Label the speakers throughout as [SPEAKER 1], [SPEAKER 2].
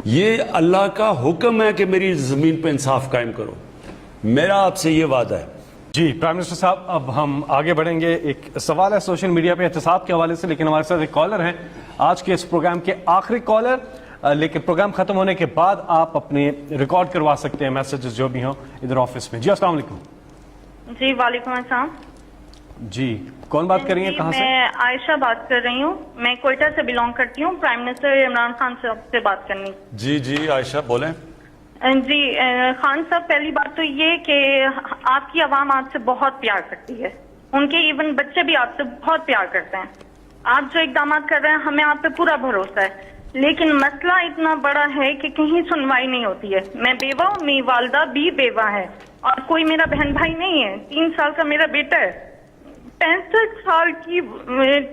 [SPEAKER 1] یہ اللہ کا حکم ہے کہ میری زمین پہ انصاف قائم کرو. میرا آپ سے یہ وعدہ ہے.
[SPEAKER 2] جی پرائم منسٹر صاحب، اب ہم آگے بڑھیں گے. ایک سوال ہے سوشل میڈیا پہ احتساب کے حوالے سے، لیکن ہمارے ساتھ ایک کالر ہیں، آج کے اس پروگرام کے آخری کالر، لیکن پروگرام ختم ہونے کے بعد آپ اپنے ریکارڈ کروا سکتے ہیں میسیجز جو بھی ہوں ادھر آفس میں. جی السلام علیکم.
[SPEAKER 3] جی وعلیکم السلام.
[SPEAKER 2] جی کون بات کر رہی ہیں، کہاں سے؟
[SPEAKER 3] میں عائشہ بات کر رہی ہوں، میں کوئٹہ سے بلونگ کرتی ہوں. پرائم منسٹر عمران خان صاحب سے بات کرنی.
[SPEAKER 1] جی عائشہ بولیں.
[SPEAKER 3] جی خان صاحب، پہلی بات تو یہ کہ آپ کی عوام آپ سے بہت پیار کرتی ہے، ان کے ایون بچے بھی آپ سے بہت پیار کرتے ہیں. آپ جو اقدامات کر رہے ہیں ہمیں آپ پہ پورا بھروسہ ہے، لیکن مسئلہ اتنا بڑا ہے کہ کہیں سنوائی نہیں ہوتی ہے. میں بیوہ ہوں، میری والدہ بھی بیوہ ہے اور کوئی میرا بہن بھائی نہیں ہے. 3 سال کا میرا بیٹا ہے. 65 سال کی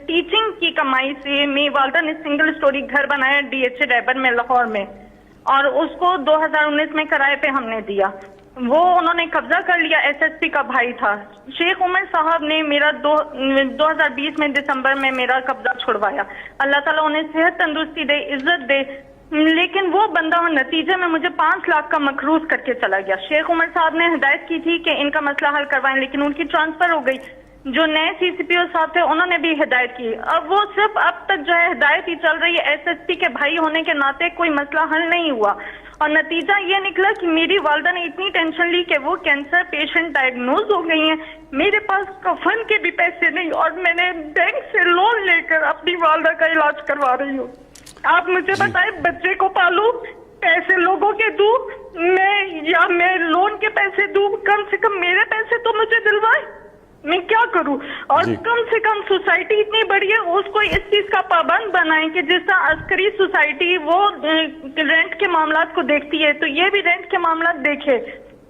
[SPEAKER 3] ٹیچنگ کی کمائی سے میری والدہ نے سنگل سٹوری گھر بنایا DH ریبر میں لاہور میں، اور اس کو 2019 میں کرائے پہ ہم نے دیا. وہ انہوں نے قبضہ کر لیا. SSP کا بھائی تھا شیخ عمر صاحب نے میرا 2020 میں دسمبر میں میرا قبضہ چھڑوایا. اللہ تعالیٰ انہیں صحت تندرستی دے، عزت دے، لیکن وہ بندہ نتیجے میں مجھے 5 لاکھ کا مقروض کر کے چلا گیا. شیخ عمر صاحب نے ہدایت کی تھی کہ ان کا مسئلہ حل کروائیں، لیکن ان کی ٹرانسفر ہو گئی. جو نئے CCPO صاحب تھے انہوں نے بھی ہدایت کی. اب وہ صرف اب تک جو ہے ہدایت ہی چل رہی ہے. SSP کے بھائی ہونے کے ناطے کوئی مسئلہ حل نہیں ہوا، اور نتیجہ یہ نکلا کہ میری والدہ نے اتنی ٹینشن لی کہ وہ کینسر پیشنٹ ڈائگنوز ہو گئی ہیں. میرے پاس کفن کے بھی پیسے نہیں، اور میں نے بینک سے لون لے کر اپنی والدہ کا علاج کروا رہی ہوں. آپ مجھے بتائیں، بچے کو پالوں، پیسے لوگوں کے دوں میں لون کے پیسے دوں؟ کم سے کم میرے پیسے تو مجھے دلوائے. میں کیا کروں؟ اور کم سے کم سوسائٹی اتنی بڑی ہے، اس کو اس چیز کا پابند بنائیں کہ جس طرح عسکری سوسائٹی وہ رینٹ کے معاملات کو دیکھتی ہے تو یہ بھی رینٹ کے معاملات دیکھے.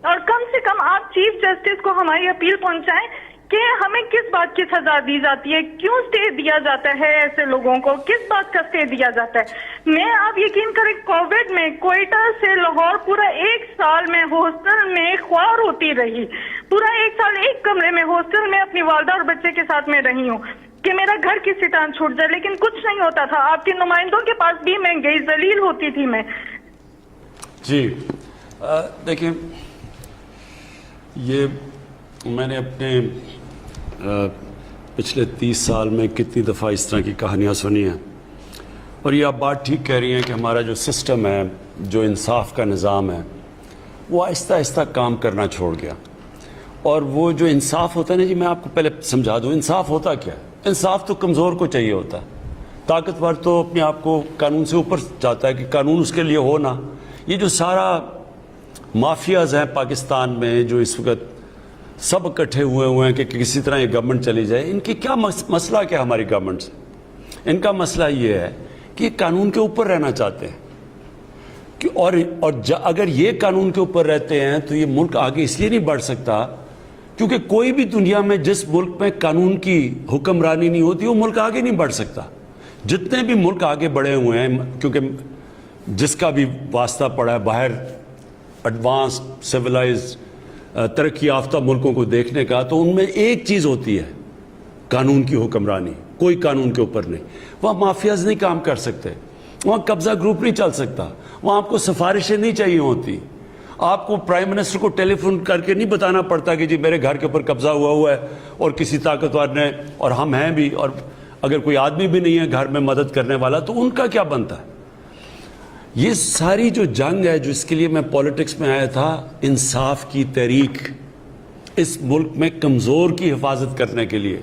[SPEAKER 3] اور کم سے کم آپ چیف جسٹس کو ہماری اپیل پہنچائیں کہ ہمیں کس بات کی سزا دی جاتی ہے، کیوں اسٹے دیا جاتا ہے ایسے لوگوں کو، کس بات کا اسٹے دیا جاتا ہے. میں آپ یقین کریں، کووڈ میں کوئٹہ سے لاہور پورا 1 سال میں ہاسٹل میں خوار ہوتی رہی. پورا 1 سال ایک کمرے میں ہاسٹل میں اپنی والدہ اور بچے کے ساتھ میں رہی ہوں کہ میرا گھر کسی طرح چھوٹ جائے، لیکن کچھ نہیں ہوتا تھا. آپ کے نمائندوں کے پاس بھی میں گئی، ذلیل ہوتی تھی میں.
[SPEAKER 1] جی دیکھیں، یہ میں نے اپنے پچھلے 30 سال میں کتنی دفعہ اس طرح کی کہانیاں سنی ہیں، اور یہ آپ بات ٹھیک کہہ رہی ہیں کہ ہمارا جو سسٹم ہے، جو انصاف کا نظام ہے، وہ آہستہ آہستہ کام کرنا چھوڑ گیا. اور وہ جو انصاف ہوتا ہے نا، جی میں آپ کو پہلے سمجھا دوں انصاف ہوتا کیا ہے. انصاف تو کمزور کو چاہیے ہوتا ہے، طاقتور تو اپنے آپ کو قانون سے اوپر چاہتا ہے کہ قانون اس کے لیے ہو نا. یہ جو سارا مافیاز ہیں پاکستان میں، جو اس وقت سب اکٹھے ہوئے ہیں کہ کسی طرح یہ گورنمنٹ چلی جائے، ان کی کیا مسئلہ کیا ہماری گورنمنٹ سے؟ ان کا مسئلہ یہ ہے کہ قانون کے اوپر رہنا چاہتے ہیں کہ اور اگر یہ قانون کے اوپر رہتے ہیں تو یہ ملک آگے اس لیے نہیں بڑھ سکتا کیونکہ کوئی بھی دنیا میں جس ملک میں قانون کی حکمرانی نہیں ہوتی وہ ملک آگے نہیں بڑھ سکتا. جتنے بھی ملک آگے بڑھے ہوئے ہیں، کیونکہ جس کا بھی واسطہ پڑا ہے باہر ایڈوانس سویلائز ترقی یافتہ ملکوں کو دیکھنے کا، تو ان میں ایک چیز ہوتی ہے، قانون کی حکمرانی. کوئی قانون کے اوپر نہیں. وہاں مافیاز نہیں کام کر سکتے، وہاں قبضہ گروپ نہیں چل سکتا، وہاں آپ کو سفارشیں نہیں چاہیے ہوتی. آپ کو پرائم منسٹر کو ٹیلی فون کر کے نہیں بتانا پڑتا کہ جی میرے گھر کے اوپر قبضہ ہوا ہے اور کسی طاقتور نے، اور ہم ہیں بھی، اور اگر کوئی آدمی بھی نہیں ہے گھر میں مدد کرنے والا تو ان کا کیا بنتا ہے. یہ ساری جو جنگ ہے، جو اس کے لیے میں پولیٹکس میں آیا تھا، انصاف کی تحریک، اس ملک میں کمزور کی حفاظت کرنے کے لیے،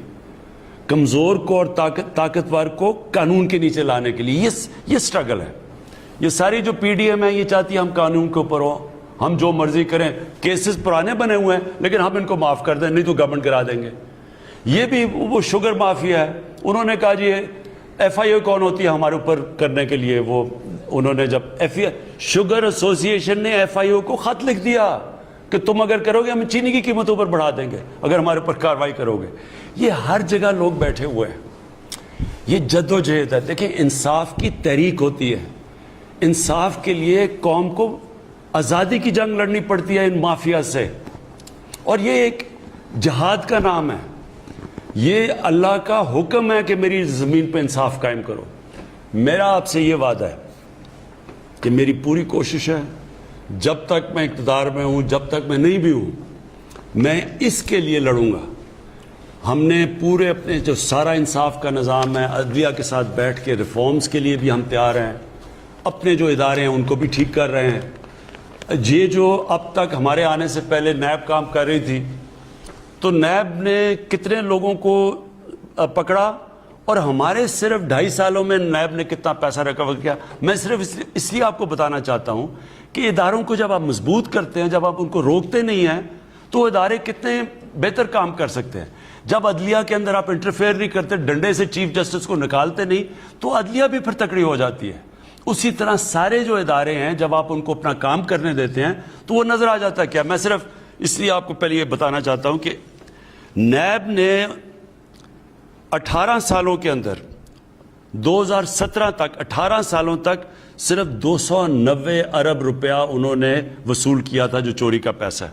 [SPEAKER 1] کمزور کو اور طاقتور کو قانون کے نیچے لانے کے لیے یہ سٹرگل ہے. یہ ساری جو PDM ہے یہ چاہتی ہے ہم قانون کے اوپر ہوں، ہم جو مرضی کریں. کیسز پرانے بنے ہوئے ہیں لیکن ہم ان کو معاف کر دیں، نہیں تو گورنمنٹ کرا دیں گے. یہ بھی وہ شوگر مافیا ہے، انہوں نے کہا جی FIO کون ہوتی ہے ہمارے اوپر کرنے کے لیے. وہ انہوں نے جب شوگر ایسوسیشن نے FIO کو خط لکھ دیا کہ تم اگر کرو گے ہم چینی کی قیمتوں پر بڑھا دیں گے اگر ہمارے اوپر کارروائی کرو گے. یہ ہر جگہ لوگ بیٹھے ہوئے ہیں. یہ جدوجہد ہے. دیکھیں، انصاف کی تحریک ہوتی ہے. انصاف کے لیے قوم کو آزادی کی جنگ لڑنی پڑتی ہے ان مافیا سے، اور یہ ایک جہاد کا نام ہے. یہ اللہ کا حکم ہے کہ میری زمین پہ انصاف قائم کرو. میرا آپ سے یہ وعدہ ہے کہ میری پوری کوشش ہے جب تک میں اقتدار میں ہوں, جب تک میں نہیں بھی ہوں, میں اس کے لیے لڑوں گا. ہم نے پورے اپنے جو سارا انصاف کا نظام ہے, عدلیہ کے ساتھ بیٹھ کے ریفارمز کے لیے بھی ہم تیار ہیں. اپنے جو ادارے ہیں ان کو بھی ٹھیک کر رہے ہیں. یہ جو اب تک ہمارے آنے سے پہلے نیب کام کر رہی تھی, تو نیب نے کتنے لوگوں کو پکڑا, اور ہمارے صرف 2.5 سالوں میں نیب نے کتنا پیسہ ریکور کیا. میں صرف اس لیے آپ کو بتانا چاہتا ہوں کہ اداروں کو جب آپ مضبوط کرتے ہیں, جب آپ ان کو روکتے نہیں ہیں, تو ادارے کتنے بہتر کام کر سکتے ہیں. جب عدلیہ کے اندر آپ انٹرفیئر نہیں کرتے, ڈنڈے سے چیف جسٹس کو نکالتے نہیں, تو عدلیہ بھی پھر تکڑی ہو جاتی ہے. اسی طرح سارے جو ادارے ہیں جب آپ ان کو اپنا کام کرنے دیتے ہیں تو وہ نظر آ جاتا ہے. کیا میں صرف اس لیے آپ کو پہلے یہ بتانا چاہتا ہوں کہ نیب نے 18 سالوں کے اندر 2017 تک 18 سالوں تک صرف 290 ارب روپیہ انہوں نے وصول کیا تھا, جو چوری کا پیسہ ہے.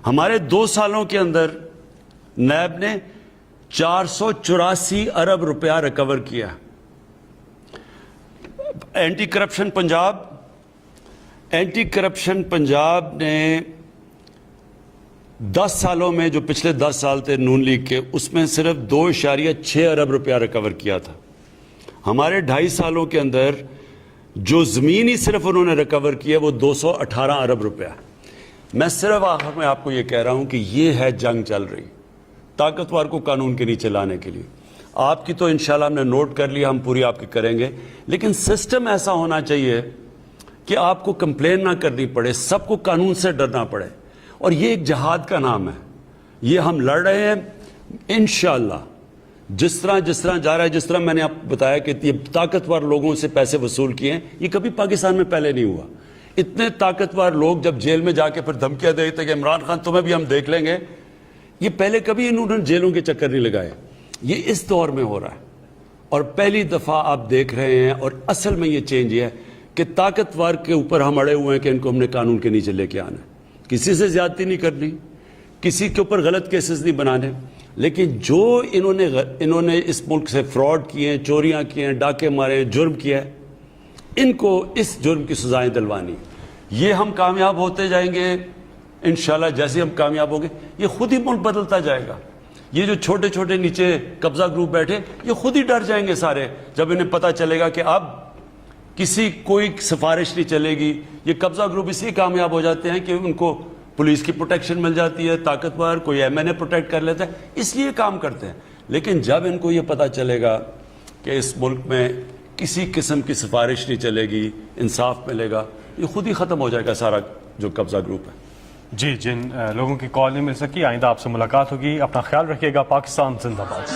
[SPEAKER 1] ہمارے 2 سالوں کے اندر نیب نے 484 ارب روپیہ ریکور کیا. اینٹی کرپشن پنجاب نے 10 سالوں میں, جو پچھلے 10 سال تھے نون لیگ کے, اس میں صرف 2.6 ارب روپیہ ریکور کیا تھا. ہمارے 2.5 سالوں کے اندر جو زمین ہی صرف انہوں نے ریکور کیا وہ 218 ارب روپیہ. میں صرف آخر میں آپ کو یہ کہہ رہا ہوں کہ یہ ہے جنگ چل رہی طاقتور کو قانون کے نیچے لانے کے لیے. آپ کی تو انشاءاللہ ہم نے نوٹ کر لیا, ہم پوری آپ کی کریں گے, لیکن سسٹم ایسا ہونا چاہیے کہ آپ کو کمپلین نہ کرنی پڑے, سب کو قانون سے ڈرنا پڑے. اور یہ ایک جہاد کا نام ہے, یہ ہم لڑ رہے ہیں انشاءاللہ. جس طرح جا رہا ہے, جس طرح میں نے آپ کو بتایا کہ یہ طاقتور لوگوں سے پیسے وصول کیے ہیں, یہ کبھی پاکستان میں پہلے نہیں ہوا. اتنے طاقتور لوگ جب جیل میں جا کے پھر دھمکیاں دیتے کہ عمران خان تمہیں بھی ہم دیکھ لیں گے, یہ پہلے کبھی انہوں نے جیلوں کے چکر نہیں لگائے. یہ اس دور میں ہو رہا ہے, اور پہلی دفعہ آپ دیکھ رہے ہیں. اور اصل میں یہ چینج یہ ہے کہ طاقتور کے اوپر ہم اڑے ہوئے ہیں کہ ان کو ہم نے قانون کے نیچے لے کے آنا ہے. کسی سے زیادتی نہیں کرنی, کسی کے اوپر غلط کیسز نہیں بنانے, لیکن جو انہوں نے اس ملک سے فراڈ کیے ہیں, چوریاں کی ہیں, ڈاکے مارے ہیں, جرم کیا ہے, ان کو اس جرم کی سزائیں دلوانی. یہ ہم کامیاب ہوتے جائیں گے انشاءاللہ. جیسے ہم کامیاب ہوں گے یہ خود ہی ملک بدلتا جائے گا. یہ جو چھوٹے چھوٹے نیچے قبضہ گروپ بیٹھے, یہ خود ہی ڈر جائیں گے سارے, جب انہیں پتہ چلے گا کہ اب کسی کوئی سفارش نہیں چلے گی. یہ قبضہ گروپ اسی کامیاب ہو جاتے ہیں کہ ان کو پولیس کی پروٹیکشن مل جاتی ہے, طاقتور کوئی MNA پروٹیکٹ کر لیتا ہے, اس لیے کام کرتے ہیں. لیکن جب ان کو یہ پتہ چلے گا کہ اس ملک میں کسی قسم کی سفارش نہیں چلے گی, انصاف ملے گا, یہ خود ہی ختم ہو جائے گا سارا جو قبضہ گروپ ہے.
[SPEAKER 2] جی, جن لوگوں کی کال نہیں مل سکی, آئندہ آپ سے ملاقات ہوگی. اپنا خیال رکھیے گا. پاکستان زندہ باد.